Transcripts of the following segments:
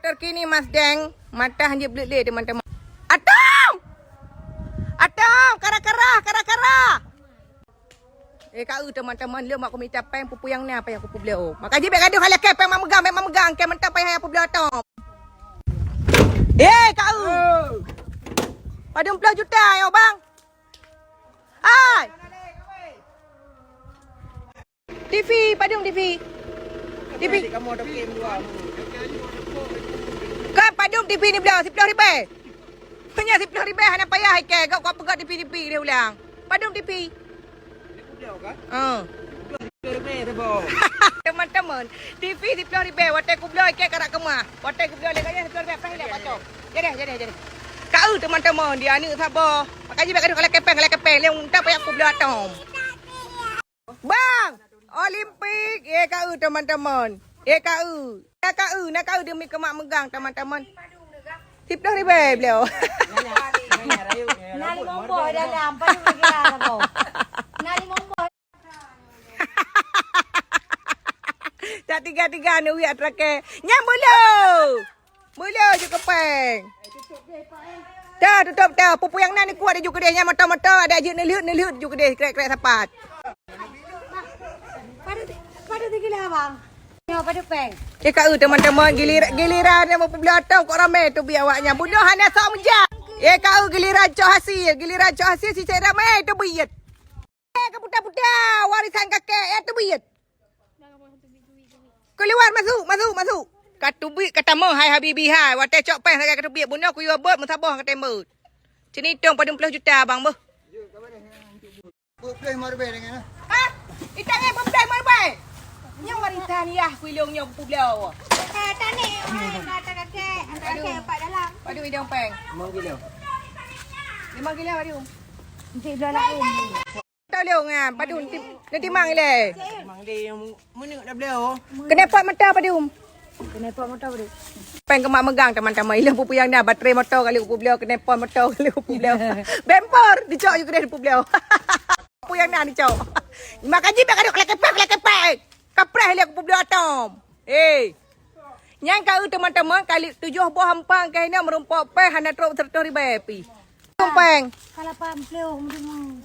terkini Mas Deng. Mata hanya belit-belit teman-teman. Atom! Atom! Kara-kara! Kau teman-teman, dia mak aku minta peng pupu yang ni apa yang aku beliau. Maka jibek gaduh halak ke peng memegang ke mentah payah apa beliau Atom. Kau. Pada 40 juta ya bang. Hai. TV, padung TV. TV. Kamu ada game dua. Kan padung TV ni beliau 10 ribu. Punya 10 ribu hana payah ke. Kau pegang TV dia ulang. Padung TV. Teman-teman, TV 10 ribu. Watai ku beliau ke karak kemah. Watai ku beliau lagi 10 ribu apa hilang pacok. Jadi. Kau teman-teman dia ni sabar. Makanya bagi kalau kepeng leung tak payah aku beliau Atom. Bang, Olimpik. Kau teman-teman. Kau nak dia mi kemak megang teman-teman. 10 ribu beliau. Nali mombo dah lampai lagi lah kau. Nali mombo. Tak tiga ni wiat rake. Nyam mulu. Mulu je kepeng. Dah tutup dah. Pupu yang nan ni kuat dia juga dia nyam mata-mata ada je neliut juga dia krek-krek sapat. Pada tinggal abang. Yo pada peng. Kau teman-teman giliran yang mau beli Atom kok ramai tu biar awaknya. Bunuh hana sok menjak. Kau giliran cok hasil si saya ramai tu biat. Ke budak-budak warisan kakek tu biat. Keluar masuk. Katubik kata mo hai habibi hai. Watai cok peng saya katubik bunuh ku yo bot musabah kata mo. Sini tong pada 40 juta bang boh. Boleh marbe dengan. Ha? Itang berdai marbe. Yang warisan ya kuilongnya pupu beliau. Kata ni, kata kakek, antara kakek empat dalam. Padu idang peng. 5 kilo. 5 kilo padu. Nanti belah lain. Tahu leong ah, padu nanti mang le. Mang dia yang menengok dah beliau. Kena pot mata padu. Kena pot motor beri. Peng kemak megang teman-teman. Ilang pupu yang dah baterai motor kali pupu beliau kena pot motor kali pupu beliau. Bempor dicok juga dia pupu beliau. Pupu yang dah dicok. Makanya bak ada kelekepek. Kapreh lihat pupu beliau Atom. Yang kau teman-teman kali 7 buah hampang kainnya merumpok peh hana truk 100 ribu api. Peng. Kalau pam pleo mendung.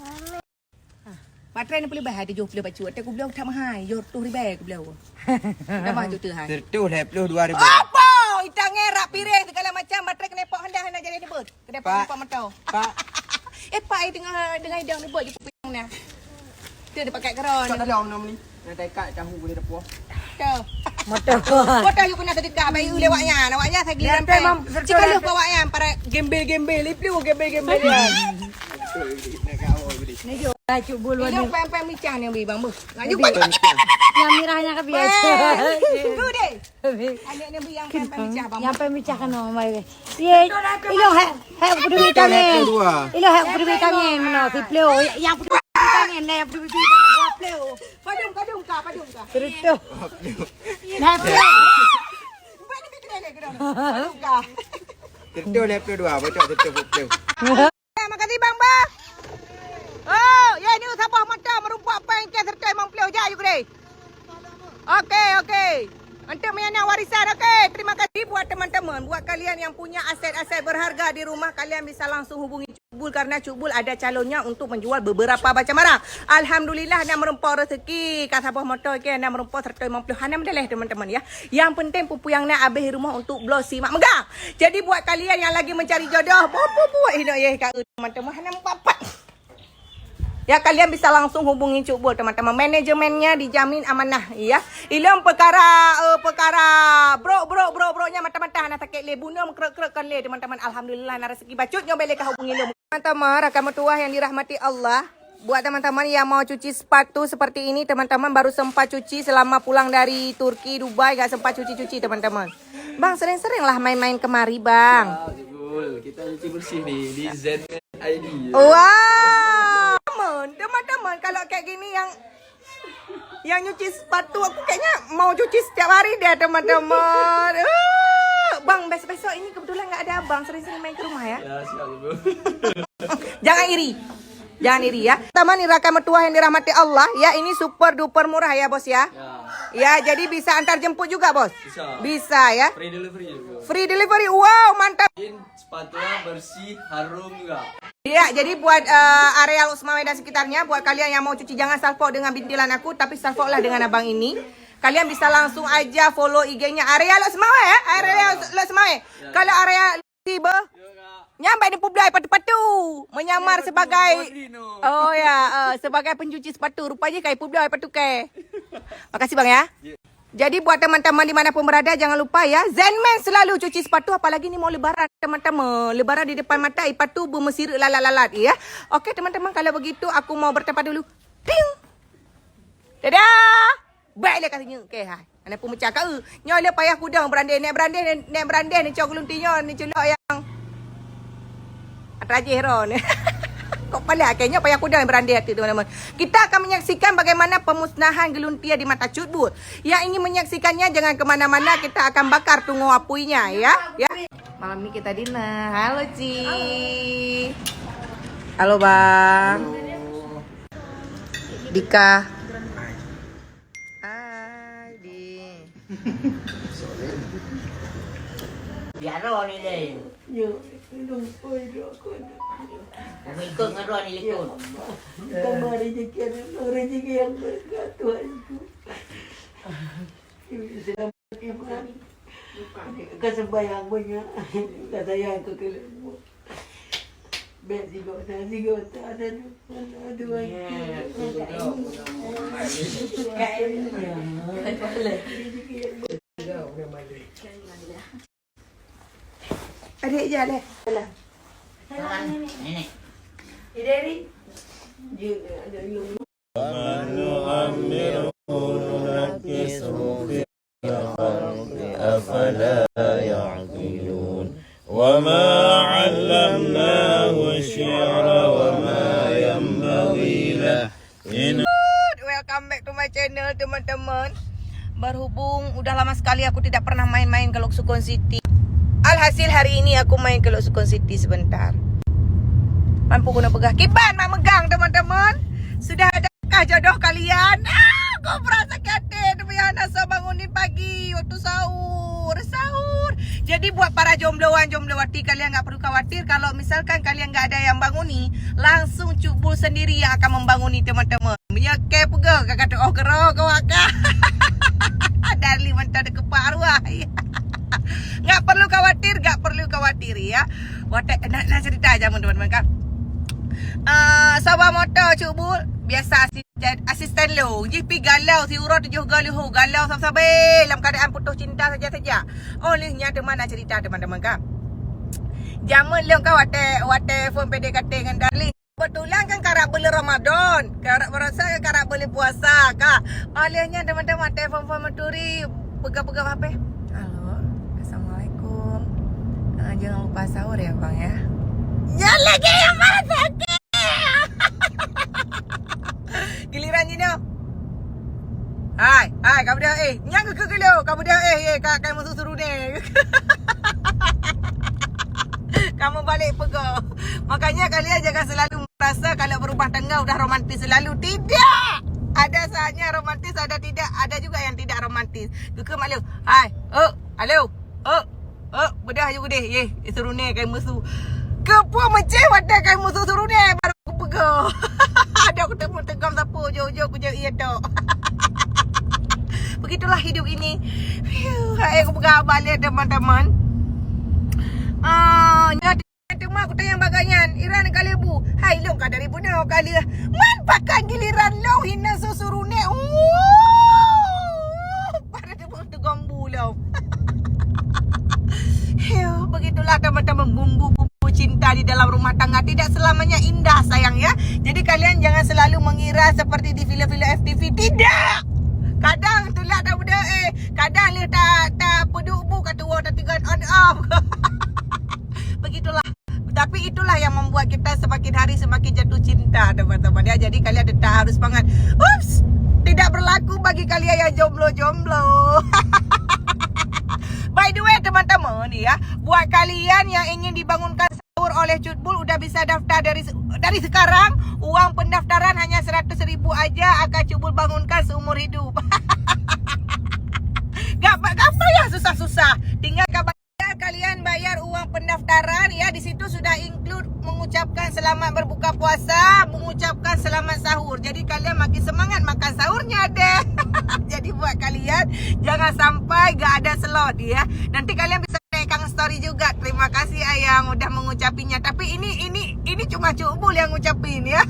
Baterai ni boleh bayar 70 baju. Aku beliau tak mahal. 20 ribu aku beliau. Dah mahal tu hai. Tertu 22,000. Apa? Itang ngerak piring segala macam baterai kena pok hendak jadi debut. Kena pok motor. Pak. Pak dengan idang ni buat di puping ni. Tu dia pakai keron. Tak dalam nama ni. Nak dekat tahu boleh depuh. Tu. Motor. Motor you pernah terdekat bayi lewatnya. Nawaknya saya gilam peng. Cik lu bawanya para gembel-gembel lipu gembel-gembel dia. Nak kau beli. Ni jo cuk bulu ni. Ini peng-peng micang ni bang bu. Ngaju peng. Yang merahnya ke biasa. Tu deh. Anak ni bu yang peng-peng micang bang. Yang pemicah kan mai. Ye, ilo hak perlu vitamin. Ilo hak perlu vitamin mana si pleo. Yang perlu vitamin le perlu vitamin buat pleo. Padung ka. Terus. Nah pleo. Buat ni kena. Padung ka. Tertu 22. Bocok tertu putih. Makasih bang ba. Oh, ya ni sabah mata merumpak peng ke serta memang pelih je you gede. Okey. Untuk menyana warisan okey. Terima kasih buat teman-teman, buat kalian yang punya aset-aset berharga di rumah kalian bisa langsung hubungi Cukbul karena Cukbul ada calonnya untuk menjual beberapa macam barang. Alhamdulillah nak merempah rezeki kat sabah motor ke nak merempah serta 50 hanam dah teman-teman ya. Yang penting pupu yang nak habis rumah untuk blosi mak megang. Jadi buat kalian yang lagi mencari jodoh, buat hidup ya kat teman-teman hanam papat. Ya kalian bisa langsung hubungi Cukbul teman-teman. Manajemennya dijamin amanah ya. Ilang perkara bro-nya mata-mata nak sakit le bunuh krek-krekkan le teman-teman. Alhamdulillah nak rezeki bacutnya boleh kau hubungi le. Teman-teman, rakan mertua yang dirahmati Allah. Buat teman-teman yang mau cuci sepatu seperti ini teman-teman baru sempat cuci selama pulang dari Turki, Dubai enggak sempat cuci-cuci teman-teman. Bang, sering-seringlah main-main kemari, Bang. Cukbul, kita cuci bersih di Zenman ID. Wow. Teman-teman kalau kayak gini yang nyuci sepatu aku kayaknya mau cuci setiap hari deh teman-teman. Bang, besok-besok ini kebetulan nggak ada abang, sering-sering main ke rumah ya. Ya, siap Cukbul. Jangan iri ya. Teman, ini rakan mertua yang dirahmati Allah ya, ini super duper murah ya bos ya. Ya. Ya, jadi bisa antar jemput juga, Bos? Bisa. Bisa ya. Free delivery juga. Free delivery. Wow, mantap. Sepatunya bersih, harum juga. Ya, jadi buat area Losmawe dan sekitarnya, buat kalian yang mau cuci jangan salfok dengan bintilan aku, tapi salfoklah dengan abang ini. Kalian bisa langsung aja follow IG-nya area Losmawe ya, area Losmawe. Kalau area tiba nyampe di Publai patu-patu menyamar sebagai sebagai pencuci sepatu. Rupanya kayak Publai patu ke. Makasih Bang ya. Jadi buat teman-teman dimanapun berada jangan lupa ya, Zenman selalu cuci sepatu, apalagi ni mau lebaran teman-teman. Lebaran di depan mata, sepatu bermesir lalat-lalat ya. Okey teman-teman, kalau begitu aku mau bertempat dulu. Ting. Dadah. Baiklah katanya. Okey hai. Ana pun macam kau. Nyola payah kudang berandai nek berandai ni cok luntinyo ni celok yang Rajih ron. Kok pala kayaknya payah kuda yang berandai hati teman-teman. Kita akan menyaksikan bagaimana pemusnahan geluntia di mata Cutbul. Yang ingin menyaksikannya jangan ke mana-mana, kita akan bakar tunggu apuinya ya. Ya. Malam ini kita dinner. Halo Ci. Halo Bang. Dika. Hai Di. Biaro ni deh. Yo, minum oi rokok. Kami ikut ngaruh ni lekun. Tambah rezeki yang berkat Tuhanku. Selamat kesembayang banyak. Kata yang ke kelemu. Sigota dan aduh. Adik je leh. Nenek. Ideri. أفلا يعقلون وما علمناه الشعر وما ينبغي له Welcome back to my channel teman-teman. Berhubung udah lama sekali aku tidak pernah main-main ke Lok Sukon City. Alhasil hari ini aku main ke Lok Sukon City sebentar. Mampu guna pegah kiban mak megang teman-teman. Sudah adakah jodoh kalian? Aku merasa kaget demi anak saya bangunin pagi waktu sahur. Jadi buat para jomblo-jombloati kalian enggak perlu khawatir kalau misalkan kalian enggak ada yang banguni, langsung Cutbul sendiri yang akan membanguni teman-teman. Ya ke pegah kata oh kero kau akak. Dari mentah de kepak arwah. Enggak perlu khawatir ya. Nak cerita aja teman-teman kan. Sahabat motor Cutbul biasa asisten lo. GP galau si urut tujuh galau sampai dalam keadaan putus cinta saja. Olehnya teman nak cerita teman-teman kan. Jaman lo kau wate phone PDKT dengan darling. Betulan kan karak beli Ramadan. Karak berasa karak beli puasa kak. Olehnya teman-teman telefon maturi pegang-pegang HP. Halo. Assalamualaikum. Jangan lupa sahur ya bang ya. Ya lagi yang mana sakit. Giliran ni no. Hai, kamu dah nyang ke gelo. Kamu dah kak musuh suruh ni. Kamu balik pegah. Makanya kalian jangan selalu merasa kalau berumah tangga udah romantis selalu. Tidak. Ada saatnya romantis, ada tidak. Ada juga yang tidak romantis. Keke malu. Hai. Halo. Bedah juga deh. Suruh ni kayak musuh. Kepuah macam ada kayak musuh suruh ni baru aku pegah. Ada aku temu tegam siapa jauh-jauh aku jauh iya tok. Begitulah hidup ini. Hai aku pegang balik teman-teman. Nyata mak aku tanya baganyan. Iran kali bu. Hai long ka dari punau kali. Man pakai giliran long hina susurune. Pada tegam bulau. Begitulah teman-teman bumbu-bumbu cinta di dalam rumah tangga tidak selamanya indah sayang ya. Jadi kalian jangan selalu mengira seperti di filem-filem FTV. Tidak. Kadang itulah tak benda kadang dia tak peduk bu kata wah tak tiga on off. Begitulah. Tapi itulah yang membuat kita semakin hari semakin jatuh cinta teman-teman ya. Jadi kalian tetap harus semangat. Ups. Tidak berlaku bagi kalian yang jomblo-jomblo. By the way teman-teman ya, buat kalian yang ingin dibangunkan sahur oleh Cutbul udah bisa daftar dari sekarang. Uang pendaftaran hanya 100,000 aja akan Cutbul bangunkan seumur hidup. Gak payah susah-susah. Tinggal kalian bayar uang pendaftaran ya. Di situ sudah include mengucapkan selamat berbuka puasa, mengucapkan selamat sahur. Jadi kalian makin semangat makan sahurnya deh. Jadi buat kalian jangan sampai gak ada slot ya. Nanti kalian bisa naikkan story juga. Terima kasih ayang udah mengucapinya. Tapi ini cuma Cuk Bul yang ngucapin ya.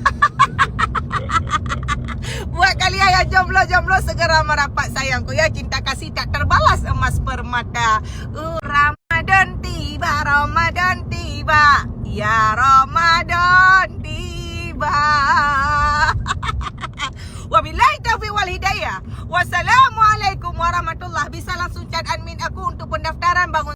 Buat kalian yang jomblo-jomblo segera merapat sayangku ya. Cinta kasih tak terbalas emas permata. Ramadan tiba. Ya Ramadan tiba. Wabillahi taufiq wal hidayah. Wassalamualaikum warahmatullahi. Bisa langsung chat admin aku untuk pendaftaran bangun